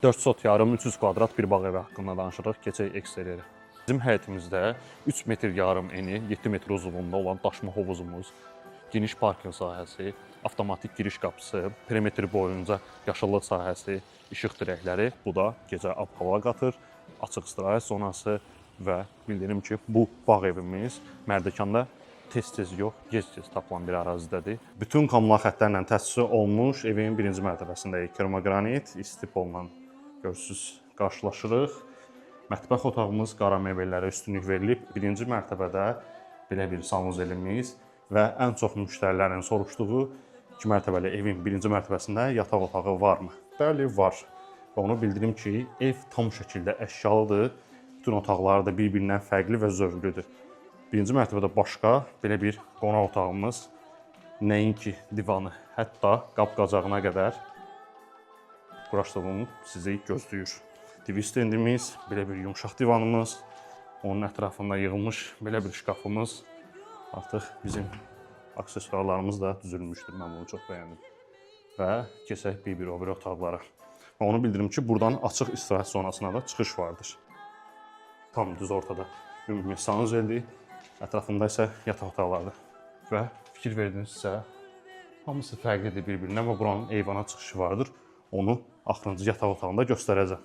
4 sot yarım 300 kvadrat bir bağ evi haqqında danışırıq. Keçək eksteriyeri. Bizim həyətimizdə 3 metr yarım eni, 7 metr uzunluğunda olan daşma hovuzumuz, geniş parkinq sahəsi, avtomatik giriş qapısı, perimetr boyunca yaşıllıq sahəsi, işıq dirəkləri, bu da gecə ab-hava qatır, açıq istirahət zonası və bildirim ki, bu bağ evimiz Mərdəkanda tez-tez yox, gec-gec tapılan bir ərazidədir. Bütün kommunal xəttlərlə təchiz olunmuş evin birinci mərtəbəsindəyik. Kermogranit, istipolla görürsüz, qarşılaşırıq. Mətbəx otağımız qara mebellərə üstünlük verilib. Birinci mərtəbədə belə bir sanuzelimiz və ən çox müştərilərin soruşduğu 2 mərtəbəli evin birinci mərtəbəsində yataq otağı varmı? Bəli, var. Və onu bildirim ki, ev tam şəkildə əşyalıdır. Bütün otaqları da bir-birindən fərqli və zövqlüdür. Birinci mərtəbədə başqa belə bir qonaq otağımız, nəinki divanı, hətta qab-qacağına qədər quraşdırılıb sizi gözləyir. TV stendimiz, belə bir yumşaq divanımız, onun ətrafında yığılmış belə bir şkafımız, artıq bizim aksesuarlarımız da düzülmüşdür. Mən bunu çox bəyəndim. Və keçək bir-bir o biri otaqlara. Və onu bildirim ki, buradan açıq istirahət zonasına da çıxış vardır. Tam düz ortada ümumi sanuzeldir. Ətrafında isə yataq otaqlardır. Və fikir verdinizsə, hamısı fərqlidir bir-birindən və buranın eyvana çıxışı vardır. Onu axırıncı yataq otağında göstərəcəm.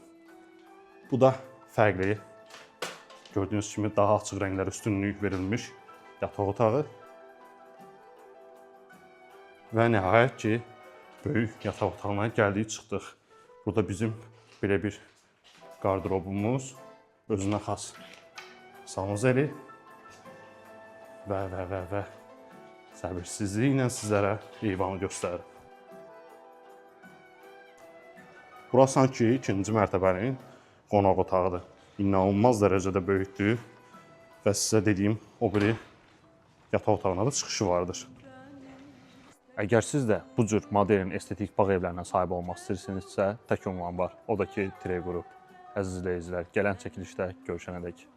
Bu da fərqli. Gördüyünüz kimi daha açıq rənglərə üstünlük verilmiş yataq otağı. Və nəhayət ki, böyük yataq otağına gəldik, çıxdıq. Burada bizim belə bir qardırobumuz, özünə xas sanuzeli və səbirsizliklə sizlərə eyvanı göstərir. Burası sanki ikinci mərtəbənin qonaq otağıdır. İnanılmaz dərəcədə böyükdür və sizə dediyim o biri yataq otağına da çıxışı vardır. Əgər siz də bu cür modern estetik bağ evlərinə sahib olmaq istəyirsinizsə, tək ünvan var. O da ki, Trey Qrup. Əziz izləyicilər, gələn çəkilişdə görüşənədək.